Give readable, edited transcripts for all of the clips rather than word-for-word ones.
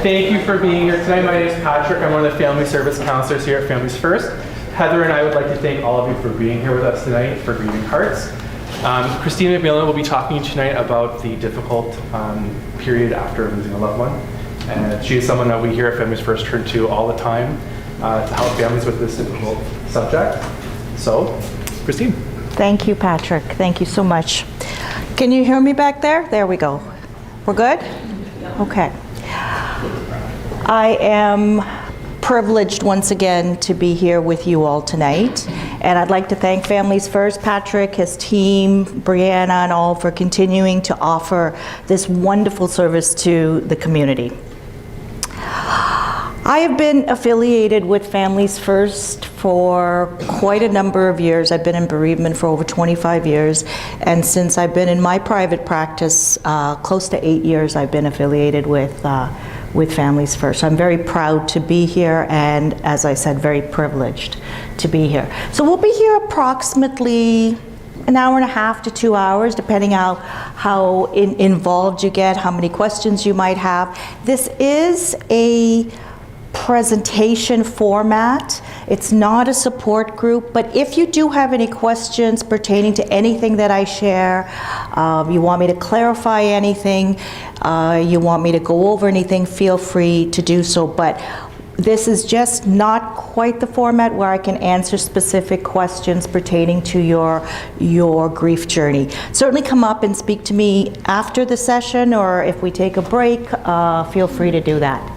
Thank you for being here tonight. My name is Patrick. I'm one of the family service counselors here at Families First. Heather and I would like to thank all of you for being here with us tonight for Grieving Hearts. Christina McMillan will be talking tonight about the difficult period after losing a loved one. And she is someone that we here at Families First turn to all the time to help families with this difficult subject. So, Christine. Thank you, Patrick. Thank you so much. Can you hear me back there? There we go. We're good? Okay. I am privileged once again to be here with you all tonight. And I'd like to thank Families First, Patrick, his team, Brianna, and all for continuing to offer this wonderful service to the community. I have been affiliated with Families First for quite a number of years. I've been in bereavement for over 25 years, and since I've been in my private practice, close to 8 years, I've been affiliated with Families First. I'm very proud to be here, and as I said, very privileged to be here. So we'll be here approximately an hour and a half to 2 hours, depending on how involved you get, how many questions you might have. This is a presentation format. It's not a support group, but if you do have any questions pertaining to anything that I share, you want me to clarify anything, you want me to go over anything, feel free to do so. But this is just not quite the format where I can answer specific questions pertaining to your grief journey. Certainly come up and speak to me after the session, or if we take a break, feel free to do that.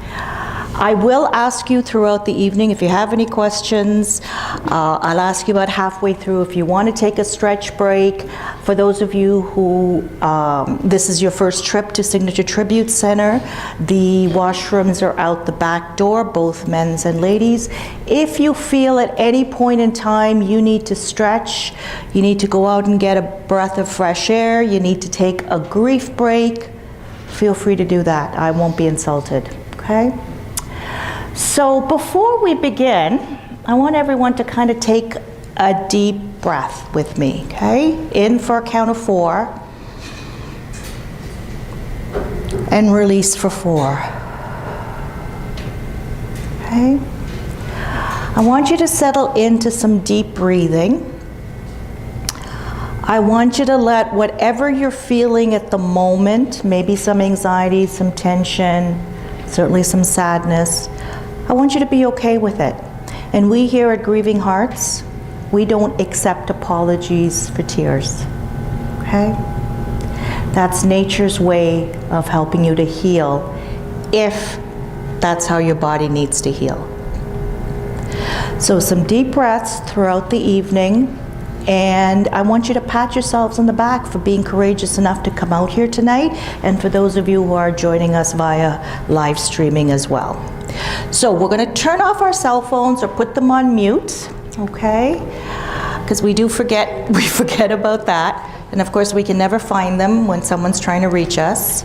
I will ask you throughout the evening if you have any questions. I'll ask you about halfway through if you want to take a stretch break. For those of you who this is your first trip to Signature Tribute Center, the washrooms are out the back door, both men's and ladies. If you feel at any point in time you need to stretch, you need to go out and get a breath of fresh air, you need to take a grief break, feel free to do that. I won't be insulted, okay? So before we begin, I want everyone to kind of take a deep breath with me, okay? In for a count of 4, and release for 4. Okay? I want you to settle into some deep breathing. I want you to let whatever you're feeling at the moment, maybe some anxiety, some tension, certainly some sadness, I want you to be okay with it. And we here at Grieving Hearts, we don't accept apologies for tears, okay? That's nature's way of helping you to heal, if that's how your body needs to heal. So some deep breaths throughout the evening, and I want you to pat yourselves on the back for being courageous enough to come out here tonight, and for those of you who are joining us via live streaming as well. So we're going to turn off our cell phones or put them on mute, okay? Because we forget about that. And of course we can never find them when someone's trying to reach us.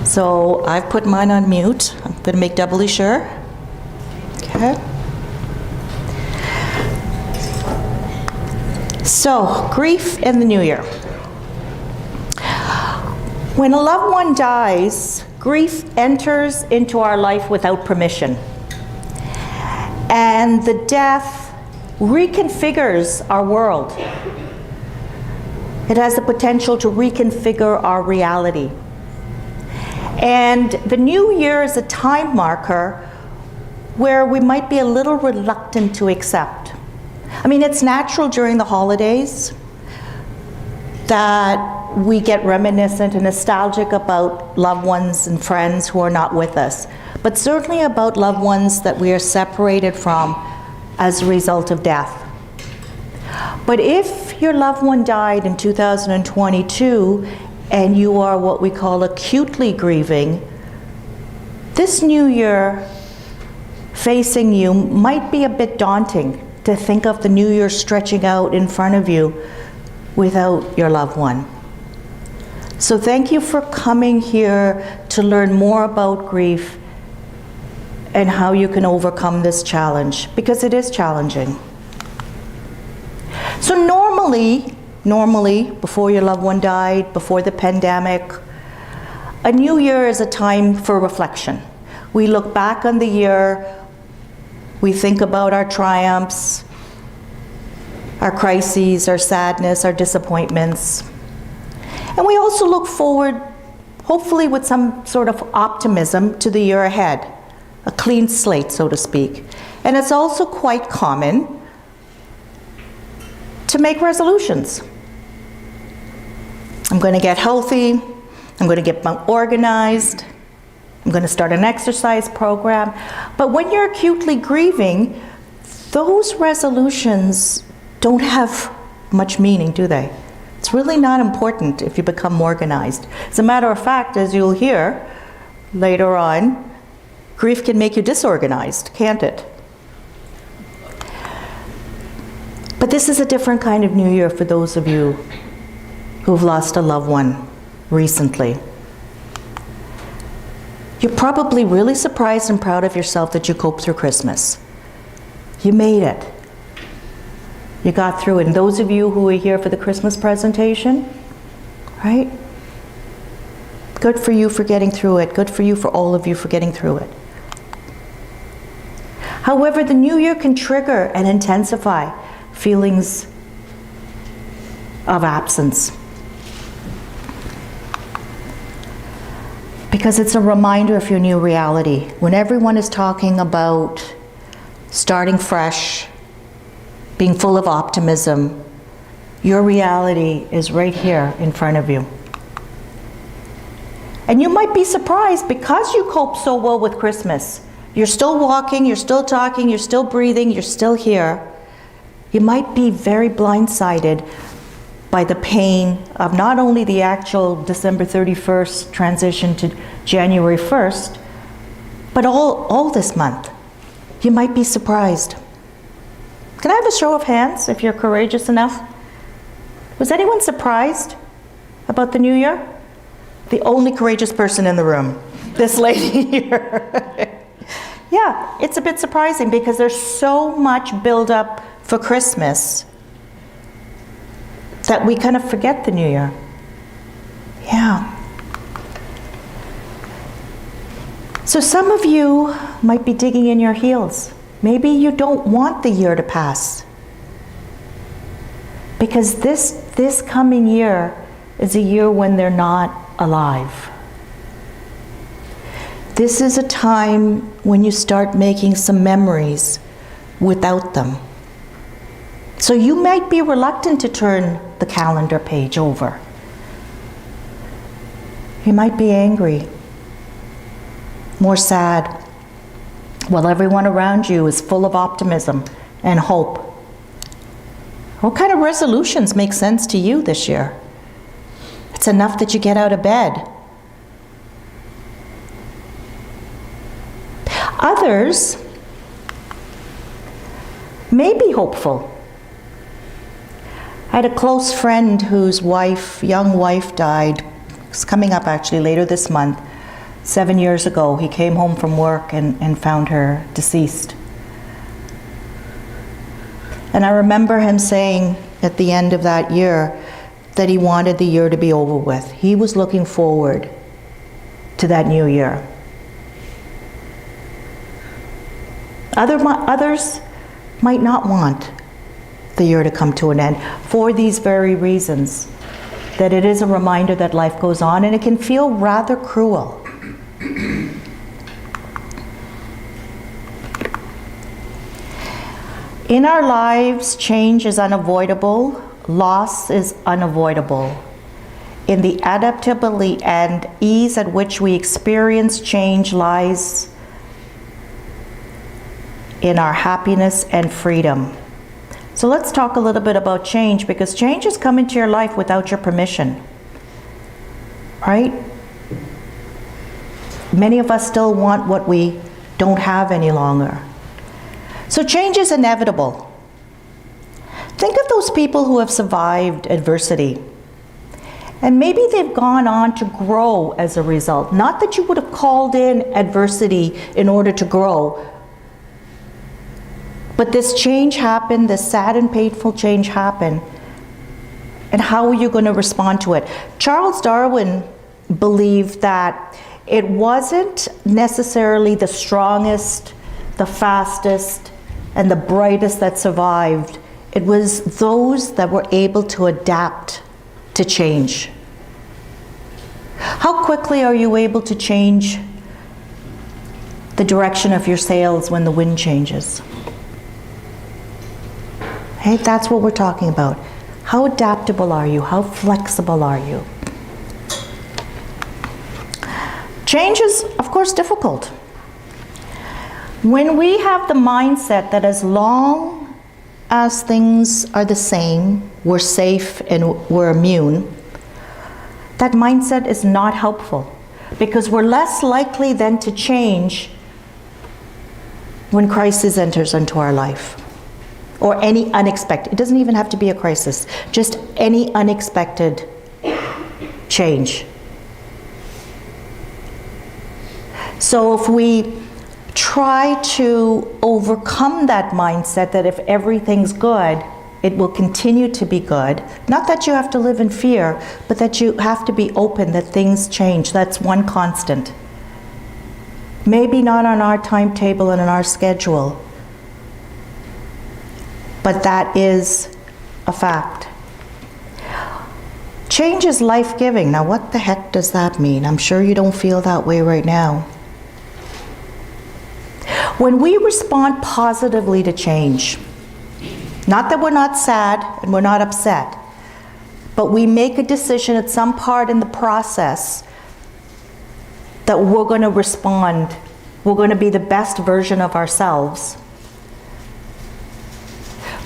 So I've put mine on mute. I'm going to make doubly sure. Okay. So, grief in the new year. When a loved one dies, grief enters into our life without permission. And the death reconfigures our world. It has the potential to reconfigure our reality. And the new year is a time marker where we might be a little reluctant to accept. I mean, it's natural during the holidays that we get reminiscent and nostalgic about loved ones and friends who are not with us, but certainly about loved ones that we are separated from as a result of death. But if your loved one died in 2022 and you are what we call acutely grieving, this new year facing you might be a bit daunting to think of the new year stretching out in front of you without your loved one. So thank you for coming here to learn more about grief and how you can overcome this challenge, because it is challenging. So normally, before your loved one died, before the pandemic, A new year is a time for reflection. We look back on the year, we think about our triumphs, our crises, our sadness, our disappointments. And we also look forward, hopefully with some sort of optimism, to the year ahead, a clean slate, so to speak. And it's also quite common to make resolutions. I'm going to get healthy, I'm going to get organized, I'm going to start an exercise program. But when you're acutely grieving, those resolutions don't have much meaning, do they? It's really not important if you become organized. As a matter of fact, as you'll hear later on, grief can make you disorganized, can't it? But this is a different kind of New Year for those of you who've lost a loved one recently. You're probably really surprised and proud of yourself that you coped through Christmas. You made it. You got through it. And those of you who are here for the Christmas presentation, right? Good for you for getting through it. Good for you, for all of you, for getting through it. However, the new year can trigger and intensify feelings of absence. Because it's a reminder of your new reality. When everyone is talking about starting fresh, being full of optimism, your reality is right here in front of you. And you might be surprised, because you cope so well with Christmas. You're still walking, you're still talking, you're still breathing, you're still here. You might be very blindsided by the pain of not only the actual December 31st transition to January 1st, but all this month. You might be surprised. Can I have a show of hands if you're courageous enough? Was anyone surprised about the new year? The only courageous person in the room, this lady here. Yeah, it's a bit surprising because there's so much build-up for Christmas that we kind of forget the new year. Yeah. So some of you might be digging in your heels. Maybe you don't want the year to pass. Because this coming year is a year when they're not alive. This is a time when you start making some memories without them. So you might be reluctant to turn the calendar page over. You might be angry, more sad, while everyone around you is full of optimism and hope. What kind of resolutions make sense to you this year? It's enough that you get out of bed. Others may be hopeful. I had a close friend whose young wife died. It's coming up actually later this month. 7 years ago, he came home from work and found her deceased. And I remember him saying at the end of that year that he wanted the year to be over with. He was looking forward to that new year. Others might not want the year to come to an end for these very reasons, that it is a reminder that life goes on, and it can feel rather cruel. In our lives, change is unavoidable, loss is unavoidable. In the adaptability and ease at which we experience change lies in our happiness and freedom. So let's talk a little bit about change, because change has come into your life without your permission, right? Many of us still want what we don't have any longer. So change is inevitable. Think of those people who have survived adversity. And maybe they've gone on to grow as a result. Not that you would have called in adversity in order to grow, but this change happened, this sad and painful change happened. And how are you going to respond to it? Charles Darwin believed that it wasn't necessarily the strongest, the fastest, and the brightest that survived. It was those that were able to adapt to change. How quickly are you able to change the direction of your sails when the wind changes? Hey, that's what we're talking about. How adaptable are you? How flexible are you? Change is, of course, difficult. When we have the mindset that as long as things are the same, we're safe and we're immune, that mindset is not helpful, because we're less likely then to change when crisis enters into our life, or any unexpected. It doesn't even have to be a crisis, just any unexpected change. So if we try to overcome that mindset that if everything's good, it will continue to be good. Not that you have to live in fear, but that you have to be open that things change. That's one constant. Maybe not on our timetable and on our schedule, but that is a fact. Change is life-giving. Now, what the heck does that mean? I'm sure you don't feel that way right now. When we respond positively to change, not that we're not sad and we're not upset, but we make a decision at some part in the process that we're going to respond, we're going to be the best version of ourselves,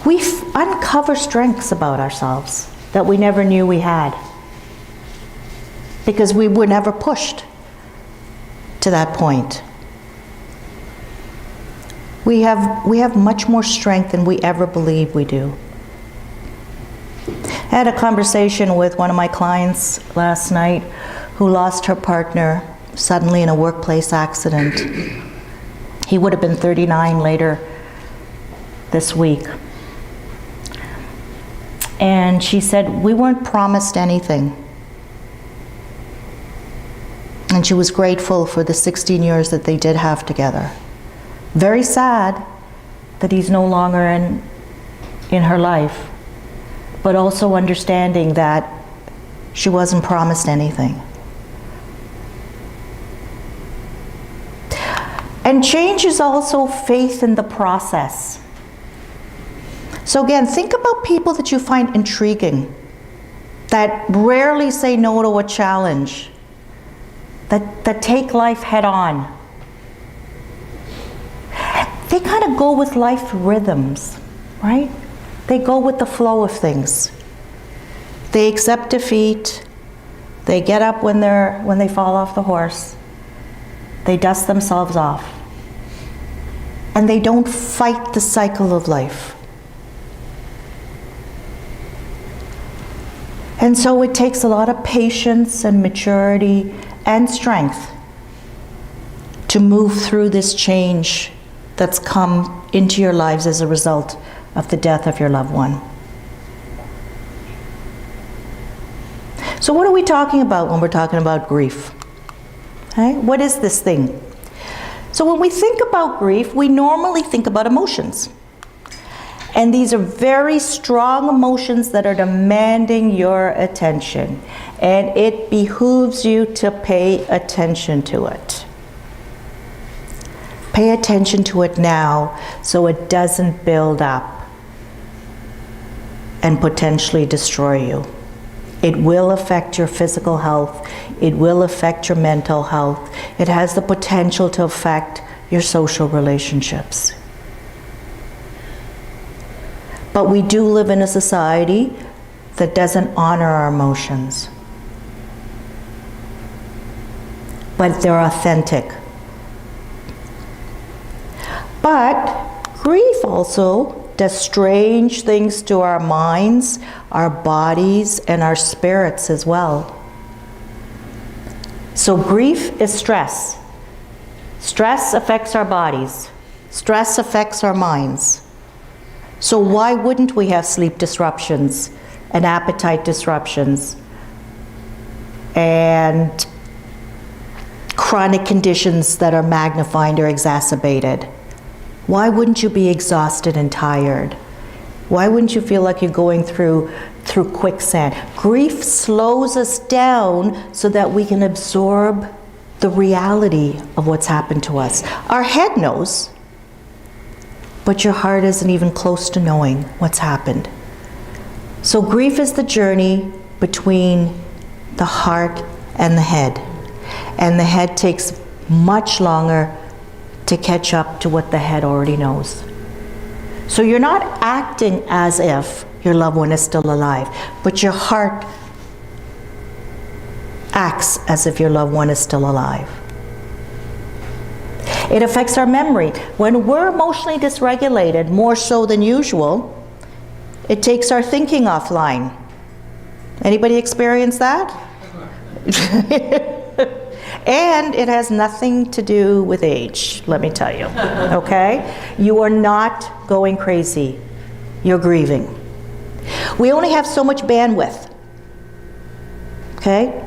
we uncover strengths about ourselves that we never knew we had, because we were never pushed to that point. We have much more strength than we ever believed we do. I had a conversation with one of my clients last night who lost her partner suddenly in a workplace accident. He would have been 39 later this week. And she said, we weren't promised anything. And she was grateful for the 16 years that they did have together. Very sad that he's no longer in her life, but also understanding that she wasn't promised anything. And change is also faith in the process. So again, think about people that you find intriguing, that rarely say no to a challenge, that take life head on. They kind of go with life rhythms, right? They go with the flow of things. They accept defeat. They get up when they fall off the horse. They dust themselves off. And they don't fight the cycle of life. And so it takes a lot of patience and maturity and strength to move through this change that's come into your lives as a result of the death of your loved one. So what are we talking about when we're talking about grief? Okay? What is this thing? So when we think about grief, we normally think about emotions. And these are very strong emotions that are demanding your attention. And it behooves you to pay attention to it. Pay attention to it now so it doesn't build up and potentially destroy you. It will affect your physical health. It will affect your mental health. It has the potential to affect your social relationships. But we do live in a society that doesn't honor our emotions. But they're authentic. But grief also does strange things to our minds, our bodies, and our spirits as well. So grief is stress. Stress affects our bodies. Stress affects our minds. So why wouldn't we have sleep disruptions and appetite disruptions and chronic conditions that are magnified or exacerbated? Why wouldn't you be exhausted and tired? Why wouldn't you feel like you're going through quicksand? Grief slows us down so that we can absorb the reality of what's happened to us. Our head knows, but your heart isn't even close to knowing what's happened. So grief is the journey between the heart and the head. And the head takes much longer to catch up to what the head already knows. So you're not acting as if your loved one is still alive, but your heart acts as if your loved one is still alive. It affects our memory. When we're emotionally dysregulated, more so than usual, it takes our thinking offline. Anybody experience that? And it has nothing to do with age, let me tell you, okay? You are not going crazy. You're grieving. We only have so much bandwidth, okay,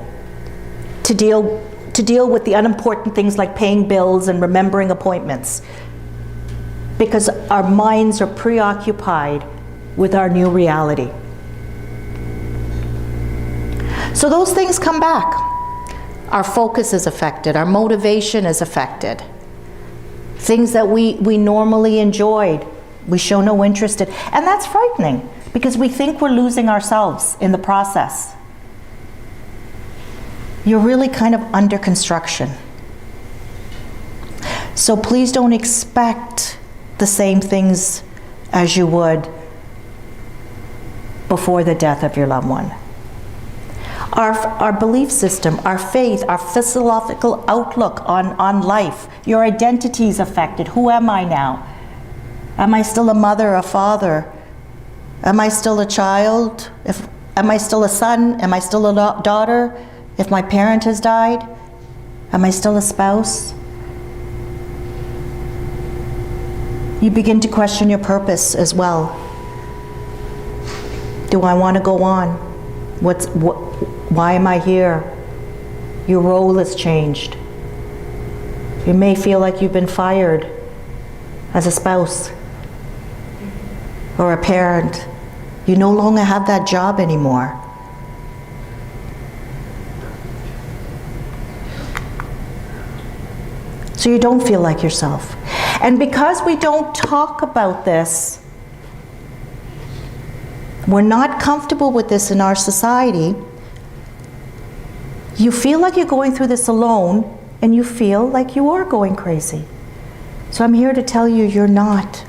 to deal with the unimportant things like paying bills and remembering appointments, because our minds are preoccupied with our new reality. So those things come back. Our focus is affected, our motivation is affected. Things that we normally enjoyed, we show no interest in. And that's frightening, because we think we're losing ourselves in the process. You're really kind of under construction. So please don't expect the same things as you would before the death of your loved one. Our belief system, our faith, our philosophical outlook on life, your identity is affected. Who am I now? Am I still a mother, a father? Am I still a child? Am I still a son? Am I still a daughter? If my parent has died, am I still a spouse? You begin to question your purpose as well. Do I want to go on? Why am I here? Your role has changed. You may feel like you've been fired as a spouse or a parent. You no longer have that job anymore. So you don't feel like yourself. And because we don't talk about this, we're not comfortable with this in our society, you feel like you're going through this alone, and you feel like you are going crazy. So I'm here to tell you, you're not.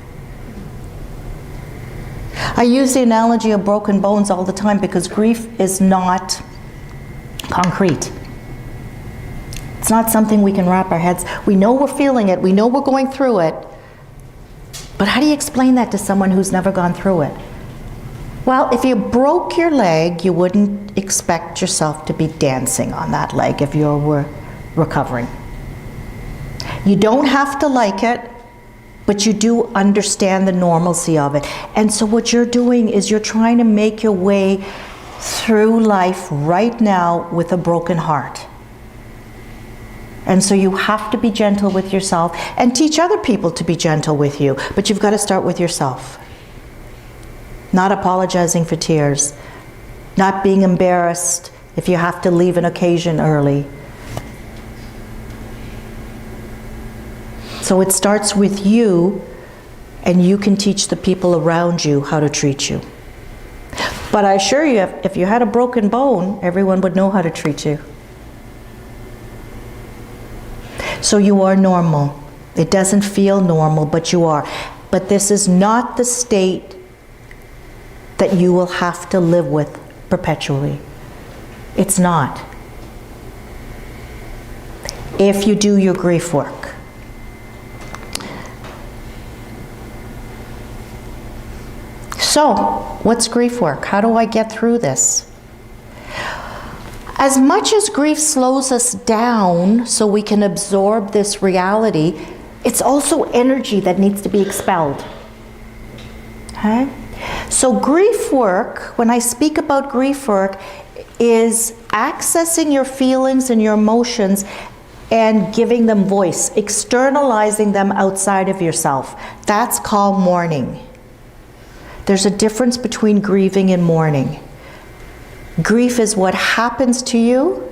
I use the analogy of broken bones all the time because grief is not concrete. It's not something we can wrap our heads. We know we're feeling it, we know we're going through it, but how do you explain that to someone who's never gone through it? Well, if you broke your leg, you wouldn't expect yourself to be dancing on that leg if you were recovering. You don't have to like it, but you do understand the normalcy of it. And so what you're doing is you're trying to make your way through life right now with a broken heart. And so you have to be gentle with yourself and teach other people to be gentle with you, but you've got to start with yourself. Not apologizing for tears, not being embarrassed if you have to leave an occasion early. So it starts with you, and you can teach the people around you how to treat you. But I assure you, if you had a broken bone, everyone would know how to treat you. So you are normal. It doesn't feel normal, but you are. But this is not the state that you will have to live with perpetually. It's not. If you do your grief work. So, what's grief work? How do I get through this? As much as grief slows us down so we can absorb this reality, it's also energy that needs to be expelled. Okay? So grief work, when I speak about grief work, is accessing your feelings and your emotions and giving them voice, externalizing them outside of yourself. That's called mourning. There's a difference between grieving and mourning. Grief is what happens to you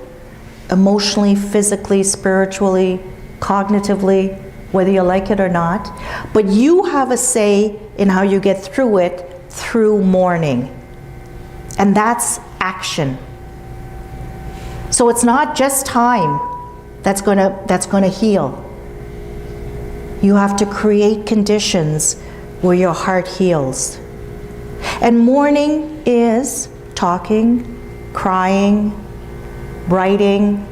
emotionally, physically, spiritually, cognitively, whether you like it or not. But you have a say in how you get through it through mourning. And that's action. So it's not just time that's gonna heal. You have to create conditions where your heart heals. And mourning is talking, crying, writing,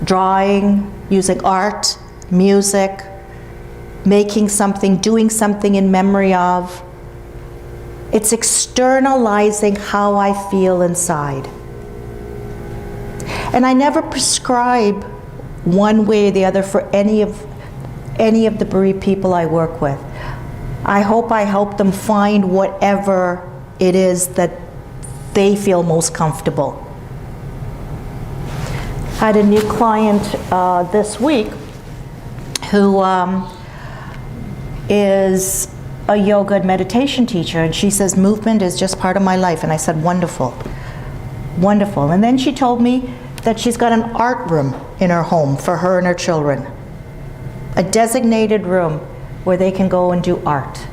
drawing, using art, music, making something, doing something in memory of. It's externalizing how I feel inside. And I never prescribe one way or the other for any of the bereaved people I work with. I hope I help them find whatever it is that they feel most comfortable. I had a new client this week who is a yoga and meditation teacher, and she says movement is just part of my life. And I said, wonderful, wonderful. And then she told me that she's got an art room in her home for her and her children, a designated room where they can go and do art.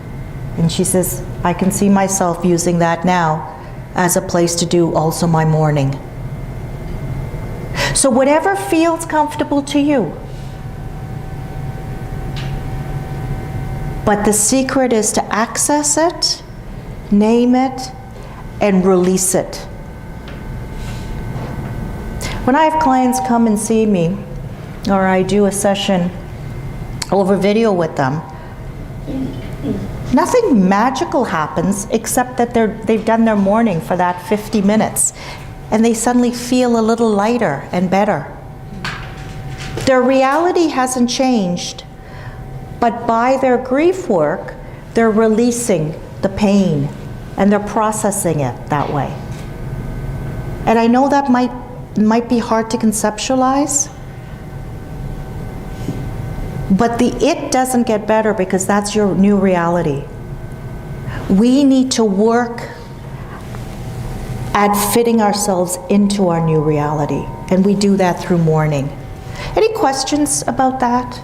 And she says, I can see myself using that now as a place to do also my mourning. So whatever feels comfortable to you. But the secret is to access it, name it, and release it. When I have clients come and see me, or I do a session over video with them, nothing magical happens except that they've done their mourning for that 50 minutes, and they suddenly feel a little lighter and better. Their reality hasn't changed, but by their grief work, they're releasing the pain and they're processing it that way. And I know that might be hard to conceptualize, but the it doesn't get better because that's your new reality. We need to work at fitting ourselves into our new reality, and we do that through mourning. Any questions about that?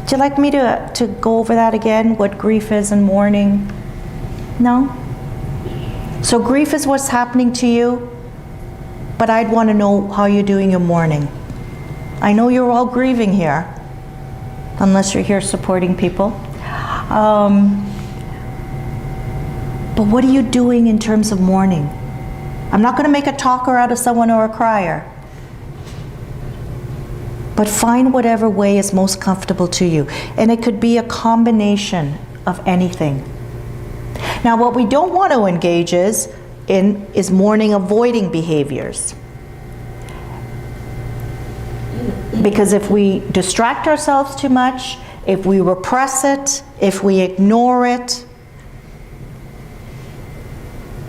Would you like me to go over that again, what grief is and mourning? No? So grief is what's happening to you, but I'd want to know how you're doing your mourning. I know you're all grieving here, unless you're here supporting people. But what are you doing in terms of mourning? I'm not going to make a talker out of someone or a crier. But find whatever way is most comfortable to you. And it could be a combination of anything. Now, what we don't want to engage is mourning avoiding behaviors. Because if we distract ourselves too much, if we repress it, if we ignore it,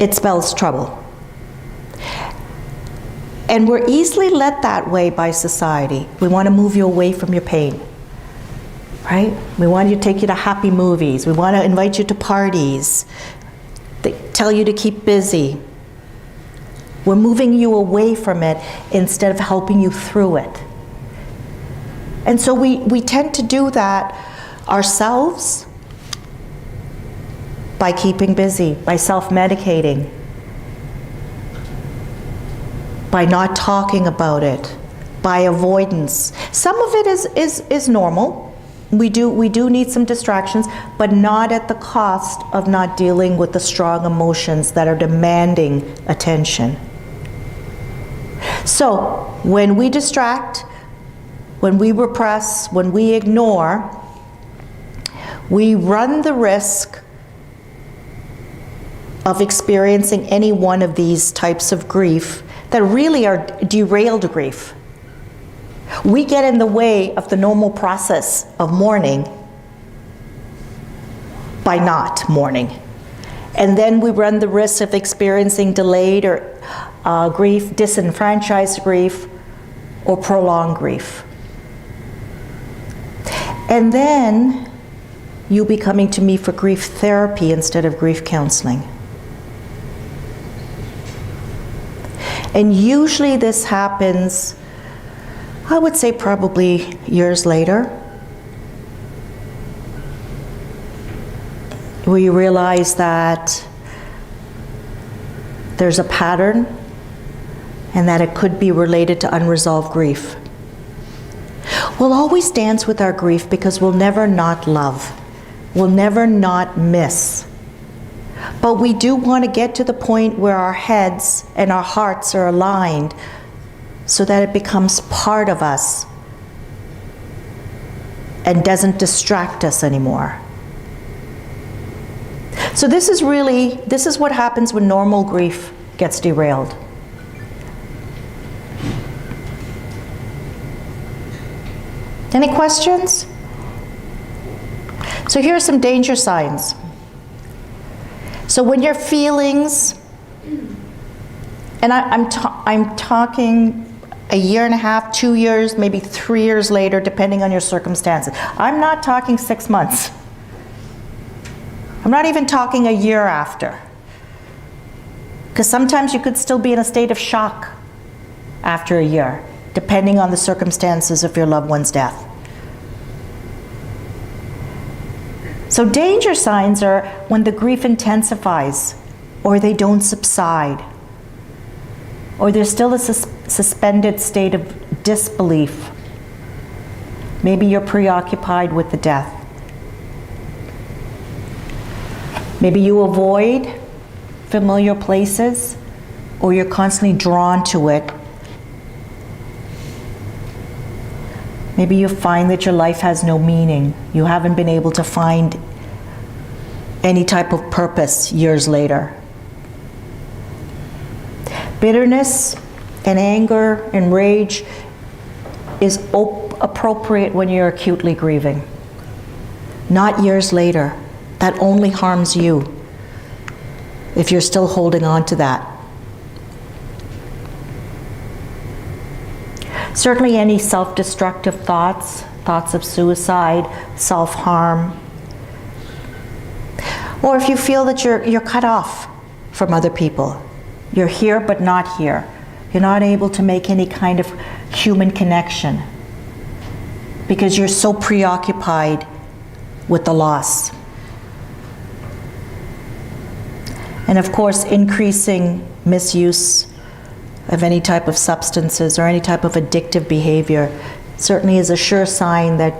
it spells trouble. And we're easily led that way by society. We want to move you away from your pain, right? We want to take you to happy movies. We want to invite you to parties. They tell you to keep busy. We're moving you away from it instead of helping you through it. And so we tend to do that ourselves by keeping busy, by self-medicating, by not talking about it, by avoidance. Some of it is normal. We do need some distractions, but not at the cost of not dealing with the strong emotions that are demanding attention. So when we distract, when we repress, when we ignore, we run the risk of experiencing any one of these types of grief that really are derailed grief. We get in the way of the normal process of mourning by not mourning. And then we run the risk of experiencing delayed or grief, disenfranchised grief, or prolonged grief. And then you be coming to me for grief therapy instead of grief counseling. And usually this happens, I would say probably years later, where you realize that there's a pattern and that it could be related to unresolved grief. We'll always dance with our grief because we'll never not love. We'll never not miss. But we do want to get to the point where our heads and our hearts are aligned so that it becomes part of us and doesn't distract us anymore. So this is what happens when normal grief gets derailed. Any questions? So here are some danger signs. So when your feelings, and I'm talking a year and a half, 2 years, maybe 3 years later, depending on your circumstances. I'm not talking 6 months. I'm not even talking a year after. Because sometimes you could still be in a state of shock after a year, depending on the circumstances of your loved one's death. So danger signs are when the grief intensifies, or they don't subside, or there's still a suspended state of disbelief. Maybe you're preoccupied with the death. Maybe you avoid familiar places, or you're constantly drawn to it. Maybe you find that your life has no meaning. You haven't been able to find any type of purpose years later. Bitterness and anger and rage is appropriate when you're acutely grieving, not years later. That only harms you if you're still holding on to that. Certainly any self-destructive thoughts of suicide, self-harm, or if you feel that you're cut off from other people. You're here but not here. You're not able to make any kind of human connection because you're so preoccupied with the loss. And of course, increasing misuse of any type of substances or any type of addictive behavior certainly is a sure sign that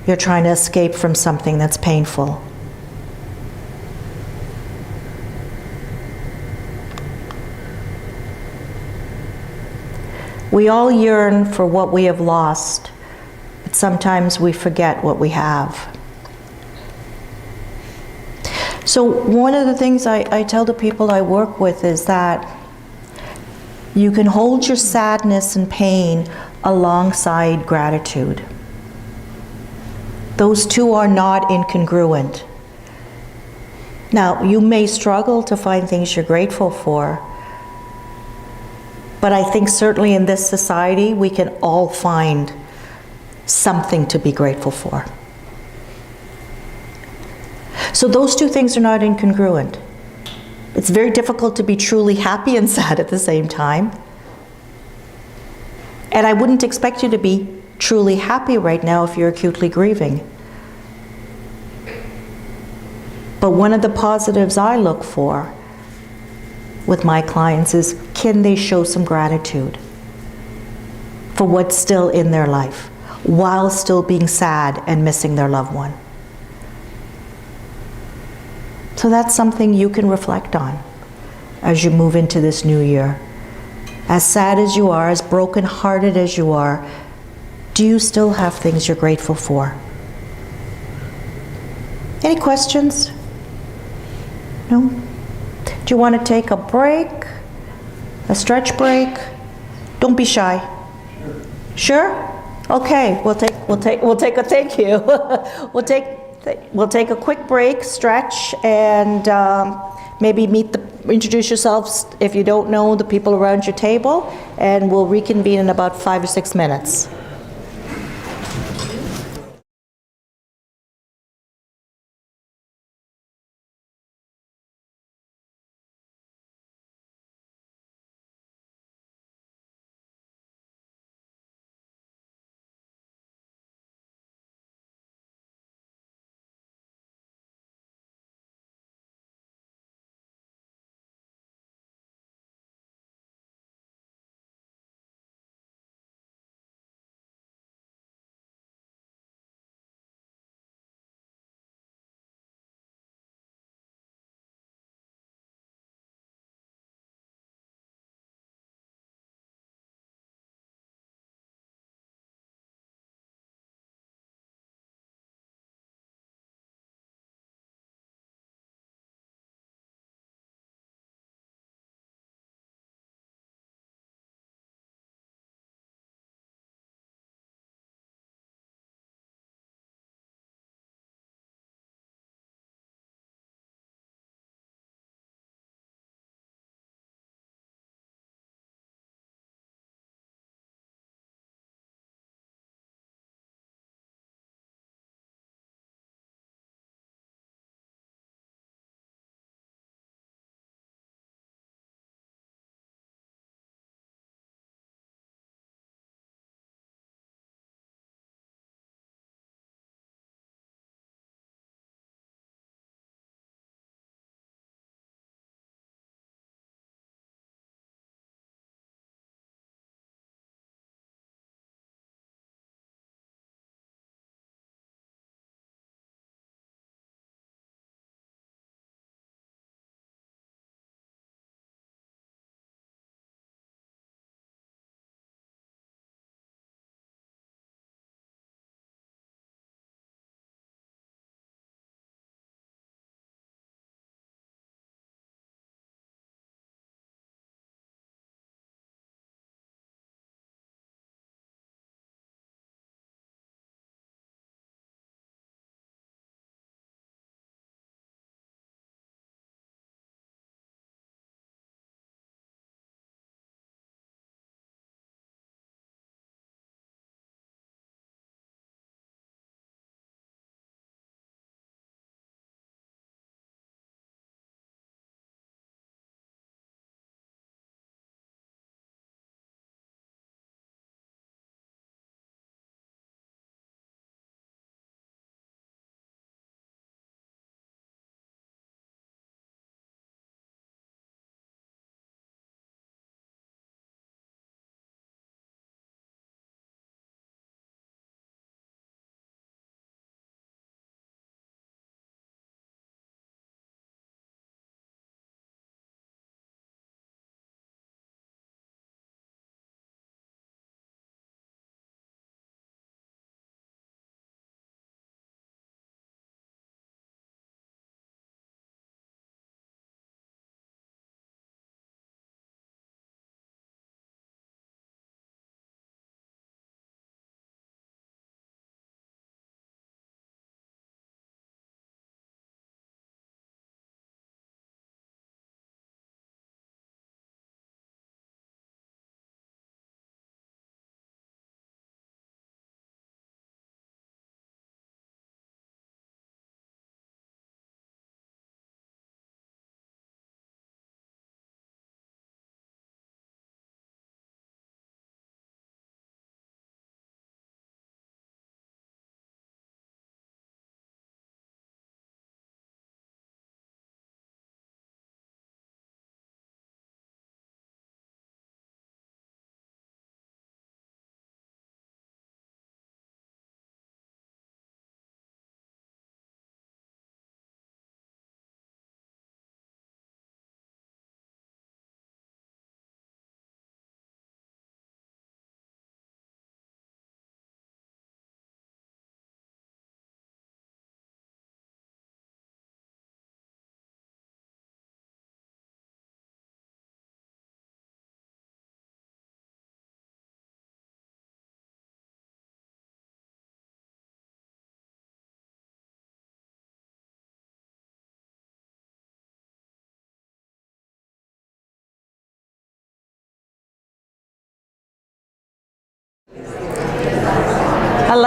you're trying to escape from something that's painful. We all yearn for what we have lost, but sometimes we forget what we have. So one of the things I tell the people I work with is that you can hold your sadness and pain alongside gratitude. Those two are not incongruent. Now, you may struggle to find things you're grateful for, but I think certainly in this society, we can all find something to be grateful for. So those two things are not incongruent. It's very difficult to be truly happy and sad at the same time. And I wouldn't expect you to be truly happy right now if you're acutely grieving. But one of the positives I look for with my clients is, can they show some gratitude for what's still in their life while still being sad and missing their loved one? So that's something you can reflect on as you move into this new year. As sad as you are, as broken-hearted as you are, do you still have things you're grateful for? Any questions? No? Do you want to take a break? A stretch break? Don't be shy. Sure? Okay, we'll take a thank you. We'll take a quick break, stretch, and maybe introduce yourselves if you don't know the people around your table, and we'll reconvene in about 5 or 6 minutes.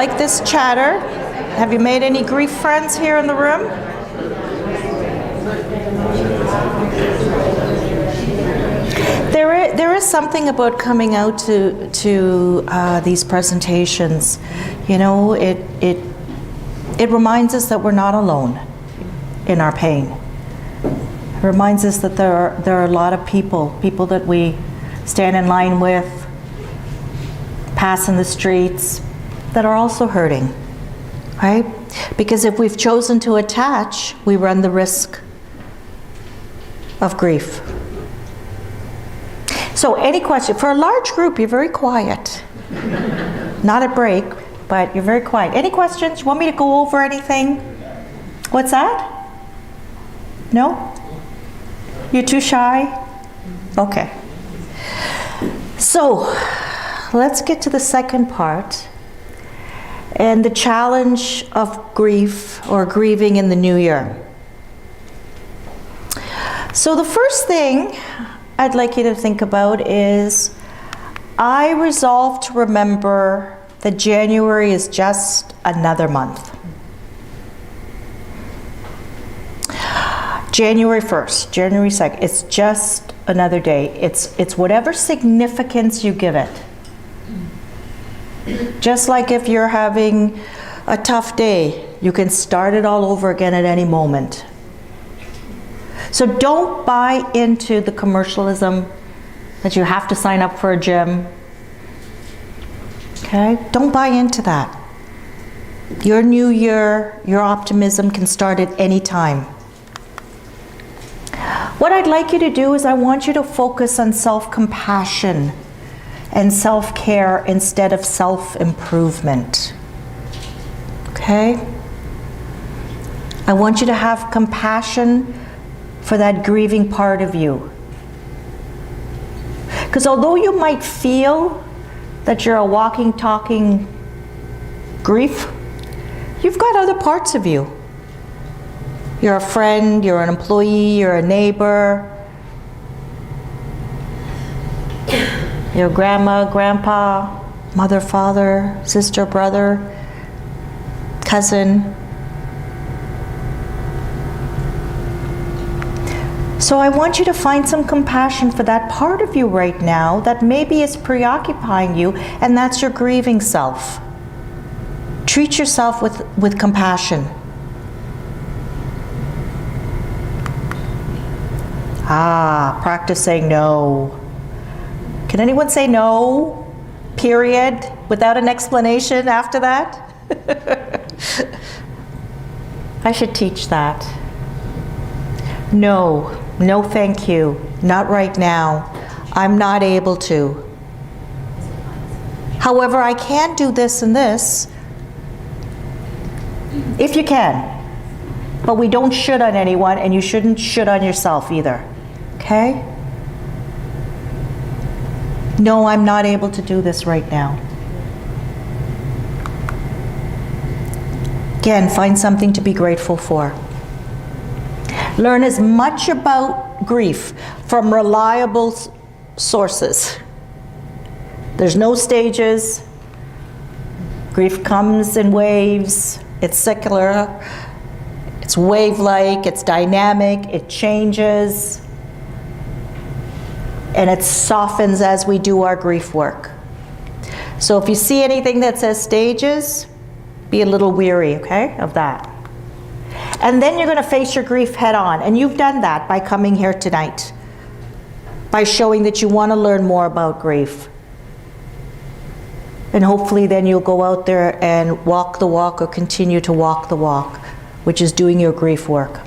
like this chatter? Have you made any grief friends here in the room? There is something about coming out to these presentations. You know, it reminds us that we're not alone in our pain. It reminds us that there are a lot of people that we stand in line with, pass in the streets, that are also hurting, right? Because if we've chosen to attach, we run the risk of grief. So any question? For a large group, you're very quiet. Not a break, but you're very quiet. Any questions? You want me to go over anything? What's that? No? You're too shy? Okay. So, let's get to the second part, and the challenge of grief or grieving in the new year. So the first thing I'd like you to think about is, I resolve to remember that January is just another month. January 1st, January 2nd, it's just another day. It's whatever significance you give it. Just like if you're having a tough day, you can start it all over again at any moment. So don't buy into the commercialism that you have to sign up for a gym. Okay? Don't buy into that. Your new year, your optimism can start at any time. What I'd like you to do is, I want you to focus on self-compassion and self-care instead of self-improvement. Okay? I want you to have compassion for that grieving part of you. Because although you might feel that you're a walking, talking grief, you've got other parts of you. You're a friend, you're an employee, you're a neighbor, your grandma, grandpa, mother, father, sister, brother, cousin. So I want you to find some compassion for that part of you right now that maybe is preoccupying you, and that's your grieving self. Treat yourself with compassion. Practice saying no. Can anyone say no, period, without an explanation after that? I should teach that. No, no thank you, not right now. I'm not able to. However, I can do this and this, if you can. But we don't should on anyone, and you shouldn't should on yourself either. Okay? No, I'm not able to do this right now. Again, find something to be grateful for. Learn as much about grief from reliable sources. There's no stages. Grief comes in waves. It's secular. It's wave-like. It's dynamic. It changes. And it softens as we do our grief work. So if you see anything that says stages, be a little weary, okay, of that. And then you're going to face your grief head on. And you've done that by coming here tonight, by showing that you want to learn more about grief. And hopefully then you'll go out there and walk the walk, or continue to walk the walk, which is doing your grief work.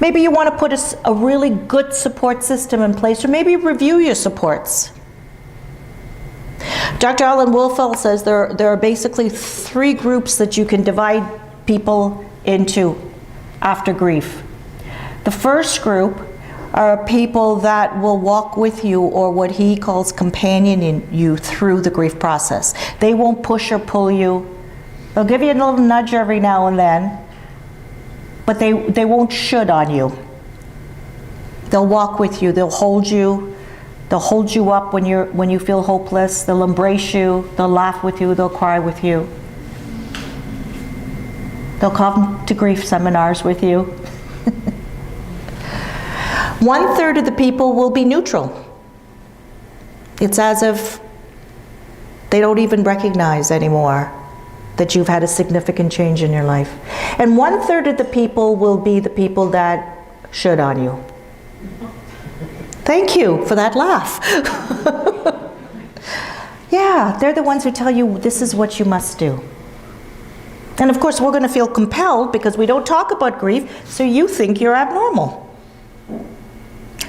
Maybe you want to put a really good support system in place, or maybe review your supports. Dr. Alan Wolfeld says there are basically 3 groups that you can divide people into after grief. The first group are people that will walk with you, or what he calls companioning you through the grief process. They won't push or pull you. They'll give you a little nudge every now and then, but they won't should on you. They'll walk with you, they'll hold you, they'll They'll hold you up when you feel hopeless. They'll embrace you. They'll laugh with you. They'll cry with you. They'll come to grief seminars with you. 1/3 of the people will be neutral. It's as if they don't even recognize anymore that you've had a significant change in your life. And 1/3 of the people will be the people that should on you. Thank you for that laugh. Yeah, they're the ones who tell you this is what you must do. And of course, we're going to feel compelled because we don't talk about grief, so you think you're abnormal.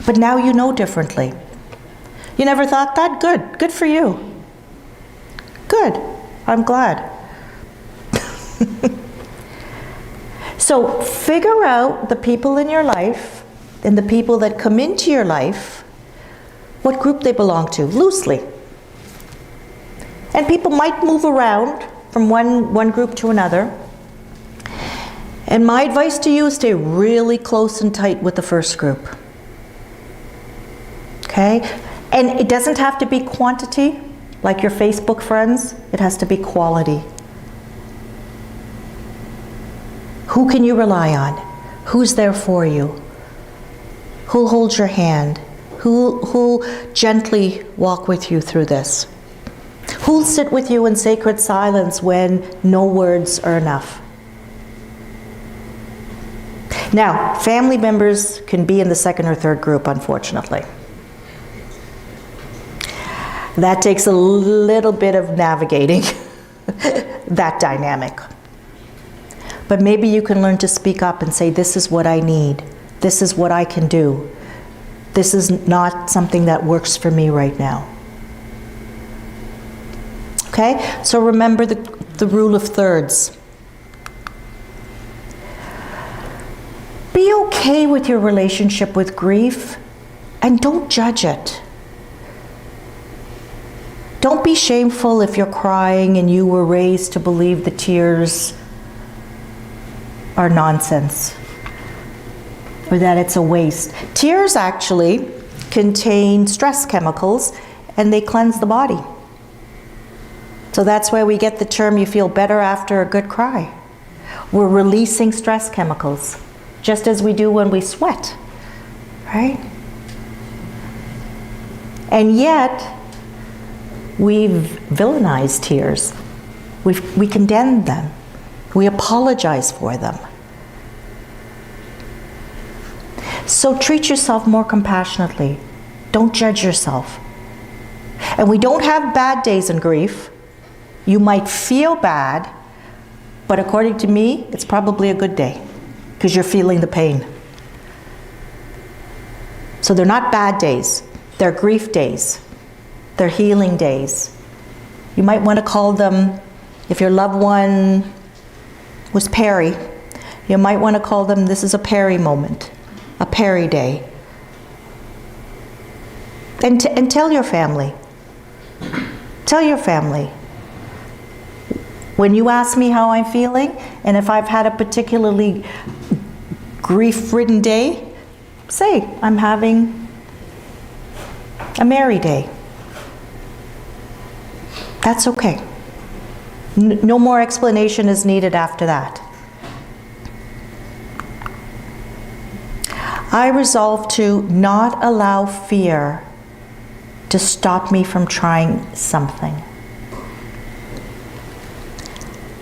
But now you know differently. You never thought that? Good. Good for you. Good. I'm glad. So figure out the people in your life and the people that come into your life, what group they belong to, loosely. And people might move around from one group to another. And my advice to you is stay really close and tight with the first group. Okay? And it doesn't have to be quantity, like your Facebook friends. It has to be quality. Who can you rely on? Who's there for you? Who'll hold your hand? Who'll gently walk with you through this? Who'll sit with you in sacred silence when no words are enough? Now, family members can be in the second or third group, unfortunately. That takes a little bit of navigating that dynamic. But maybe you can learn to speak up and say, this is what I need. This is what I can do. This is not something that works for me right now. Okay? So remember the rule of thirds. Be okay with your relationship with grief and don't judge it. Don't be shameful if you're crying and you were raised to believe the tears are nonsense or that it's a waste. Tears actually contain stress chemicals and they cleanse the body. So that's why we get the term, you feel better after a good cry. We're releasing stress chemicals, just as we do when we sweat, right? And yet, we've villainized tears. We condemn them. We apologize for them. So treat yourself more compassionately. Don't judge yourself. And we don't have bad days in grief. You might feel bad, but according to me, it's probably a good day because you're feeling the pain. So they're not bad days. They're grief days. They're healing days. You might want to call them, if your loved one was Perry, you might want to call them, this is a Perry moment, a Perry day. And tell your family. Tell your family. When you ask me how I'm feeling, and if I've had a particularly grief-ridden day, say, I'm having a Mary day. That's okay. No more explanation is needed after that. I resolve to not allow fear to stop me from trying something.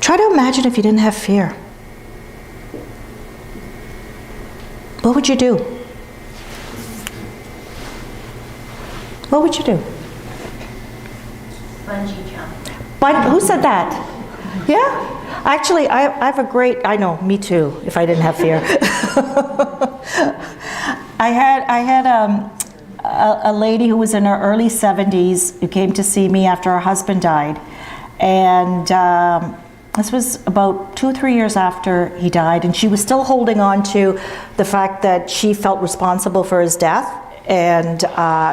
Try to imagine if you didn't have fear. What would you do? What would you do? Bungee jump. But who said that? Yeah? Actually, I have a great, I know, me too, if I didn't have fear. I had a lady who was in her early 70s who came to see me after her husband died. And this was about 2 or 3 years after he died, and she was still holding on to the fact that she felt responsible for his death, and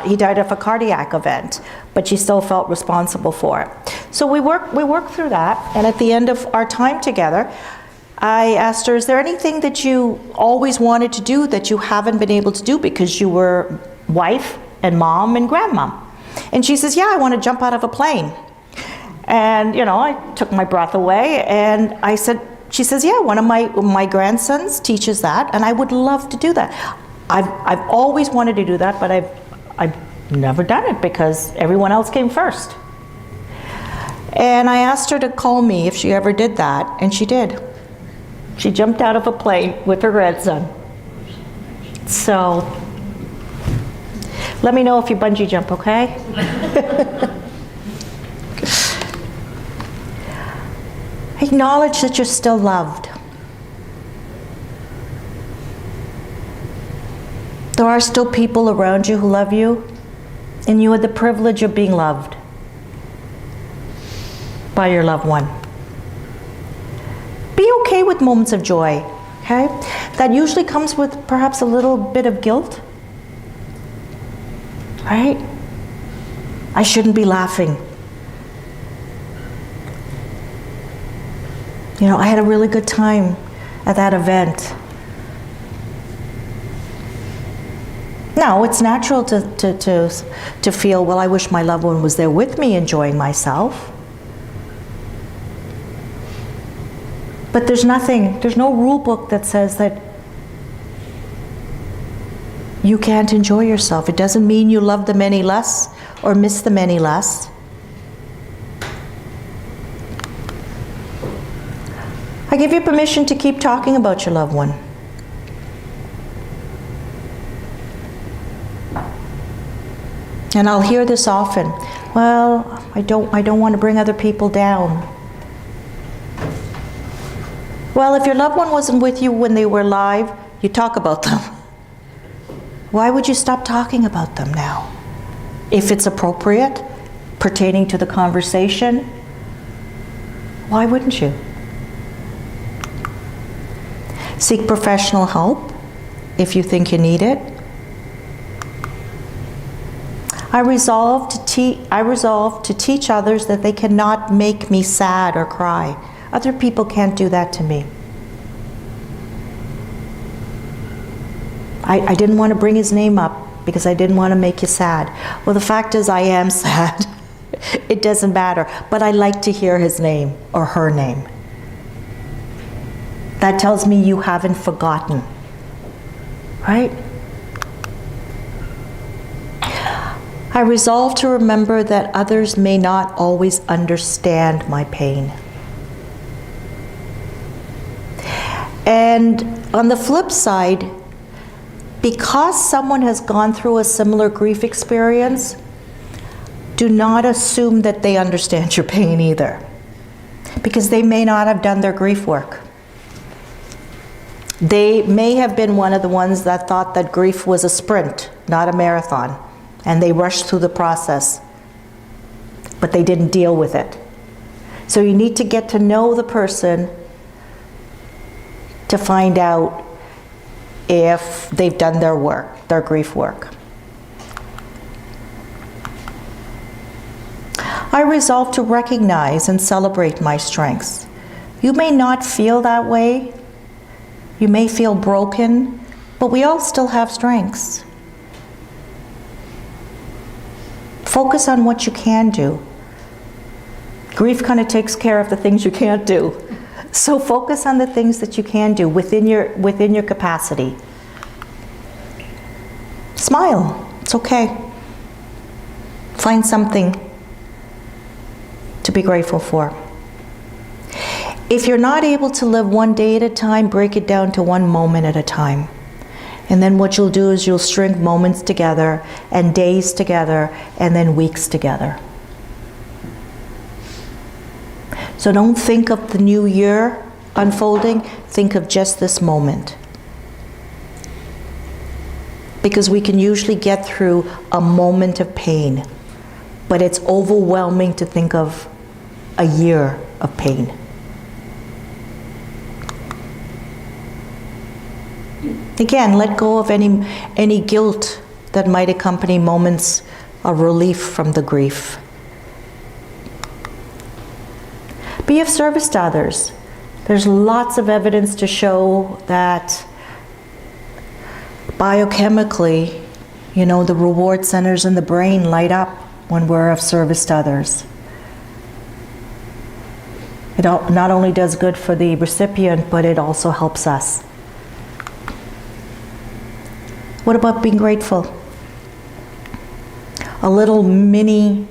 he died of a cardiac event, but she still felt responsible for it. So we worked through that, and at the end of our time together, I asked her, is there anything that you always wanted to do that you haven't been able to do because you were wife and mom and grandma. And she says, yeah, I want to jump out of a plane. And, you know, I took my breath away and I said, she says, yeah, one of my grandsons teaches that and I would love to do that. I've always wanted to do that, but I've never done it because everyone else came first. And I asked her to call me if she ever did that, and she did. She jumped out of a plane with her grandson. So, let me know if you bungee jump, okay? Acknowledge that you're still loved. There are still people around you who love you, and you have the privilege of being loved by your loved one. Be okay with moments of joy, okay? That usually comes with perhaps a little bit of guilt, right? I shouldn't be laughing. You know, I had a really good time at that event. Now, it's natural to feel, well, I wish my loved one was there with me enjoying myself. But there's no rule book that says that you can't enjoy yourself. It doesn't mean you love them any less or miss them any less. I give you permission to keep talking about your loved one. And I'll hear this often. Well, I don't want to bring other people down. Well, if your loved one wasn't with you when they were alive, you talk about them. Why would you stop talking about them now? If it's appropriate, pertaining to the conversation, why wouldn't you? Seek professional help if you think you need it. I resolve to teach others that they cannot make me sad or cry. Other people can't do that to me. I didn't want to bring his name up because I didn't want to make you sad. Well, the fact is I am sad. It doesn't matter. But I like to hear his name or her name. That tells me you haven't forgotten. Right? I resolve to remember that others may not always understand my pain. And on the flip side, because someone has gone through a similar grief experience, do not assume that they understand your pain either, because they may not have done their grief work. They may have been one of the ones that thought that grief was a sprint, not a marathon, and they rushed through the process, but they didn't deal with it. So you need to get to know the person to find out if they've done their work, their grief work. I resolve to recognize and celebrate my strengths. You may not feel that way. You may feel broken, but we all still have strengths. Focus on what you can do. Grief kind of takes care of the things you can't do. So focus on the things that you can do within your capacity. Smile. It's okay. Find something to be grateful for. If you're not able to live one day at a time, break it down to one moment at a time. And then what you'll do is you'll string moments together and days together and then weeks together. So don't think of the new year unfolding, think of just this moment. Because we can usually get through a moment of pain, but it's overwhelming to think of a year of pain. Again, let go of any guilt that might accompany moments of relief from the grief. Be of service to others. There's lots of evidence to show that biochemically You know, the reward centers in the brain light up when we're of service to others. It not only does good for the recipient, but it also helps us. What about being grateful? A little mini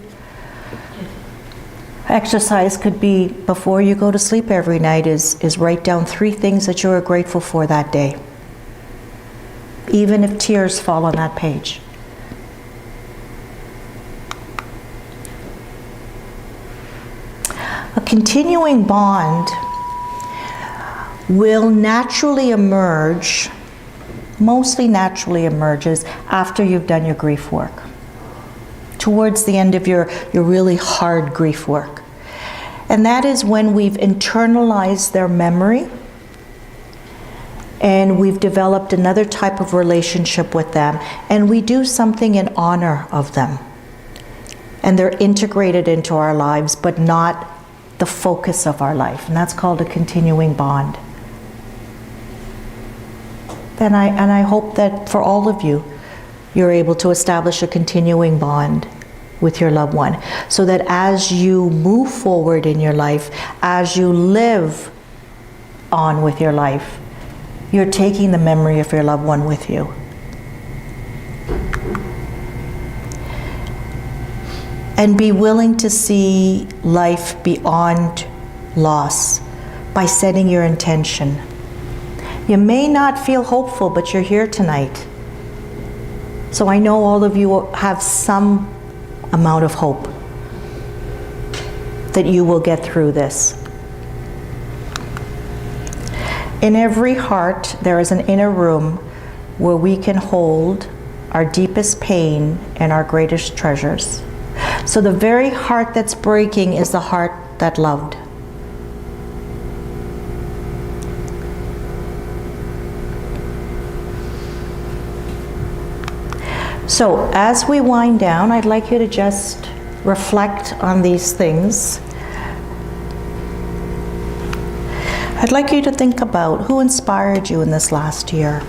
exercise could be, before you go to sleep every night, is write down 3 things that you are grateful for that day. Even if tears fall on that page. A continuing bond will naturally emerge, mostly naturally emerges after you've done your grief work. Towards the end of your really hard grief work. And that is when we've internalized their memory and we've developed another type of relationship with them, and we do something in honor of them. And they're integrated into our lives, but not the focus of our life. And that's called a continuing bond. And I hope that for all of you, you're able to establish a continuing bond with your loved one, so that as you move forward in your life, as you live on with your life, you're taking the memory of your loved one with you. And be willing to see life beyond loss by setting your intention. You may not feel hopeful, but you're here tonight. So I know all of you have some amount of hope that you will get through this. In every heart, there is an inner room where we can hold our deepest pain and our greatest treasures. So the very heart that's breaking is the heart that loved. So as we wind down, I'd like you to just reflect on these things. I'd like you to think about who inspired you in this last year.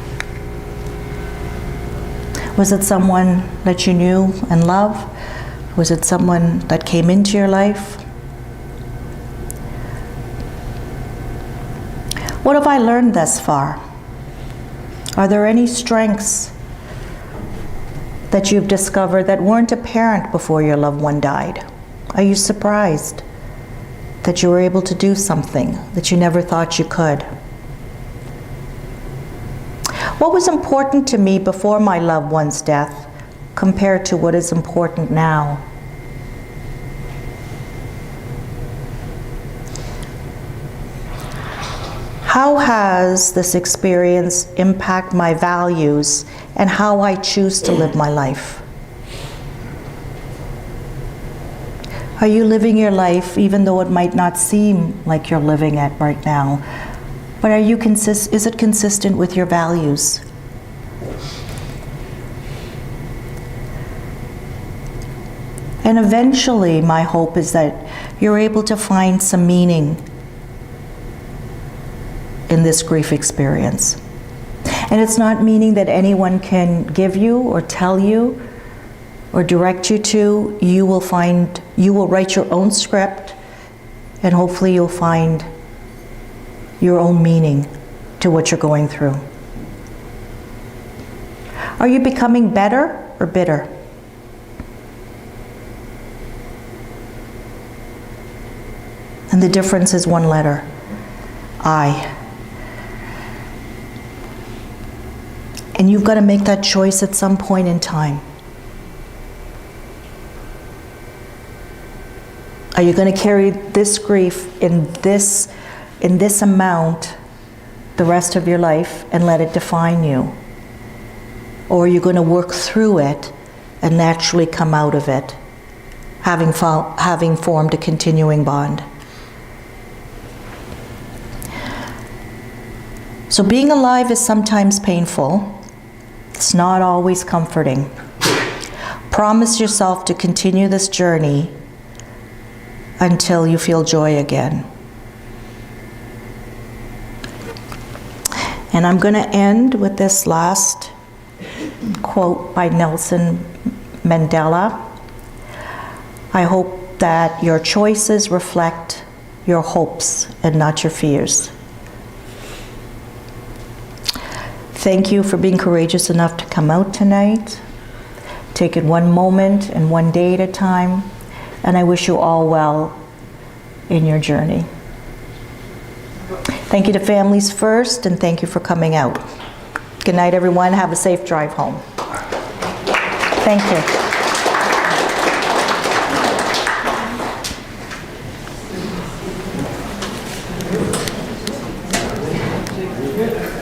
Was it someone that you knew and loved? Was it someone that came into your life? What have I learned thus far? Are there any strengths that you've discovered that weren't apparent before your loved one died? Are you surprised that you were able to do something that you never thought you could? What was important to me before my loved one's death compared to what is important now? How has this experience impacted my values and how I choose to live my life? Are you living your life even though it might not seem like you're living it right now? But is it consistent with your values? And eventually, my hope is that you're able to find some meaning in this grief experience. And it's not meaning that anyone can give you or tell you or direct you to. You will write your own script, and hopefully you'll find your own meaning to what you're going through. Are you becoming better or bitter? And the difference is one letter, I. And you've got to make that choice at some point in time. Are you going to carry this grief in this amount the rest of your life and let it define you? Or are you going to work through it and naturally come out of it, having formed a continuing bond? So being alive is sometimes painful. It's not always comforting. Promise yourself to continue this journey until you feel joy again. And I'm going to end with this last quote by Nelson Mandela. I hope that your choices reflect your hopes and not your fears. Thank you for being courageous enough to come out tonight. Take it one moment and one day at a time, and I wish you all well in your journey. Thank you to Families First, and thank you for coming out. Good night, everyone. Have a safe drive home. Thank you. Good.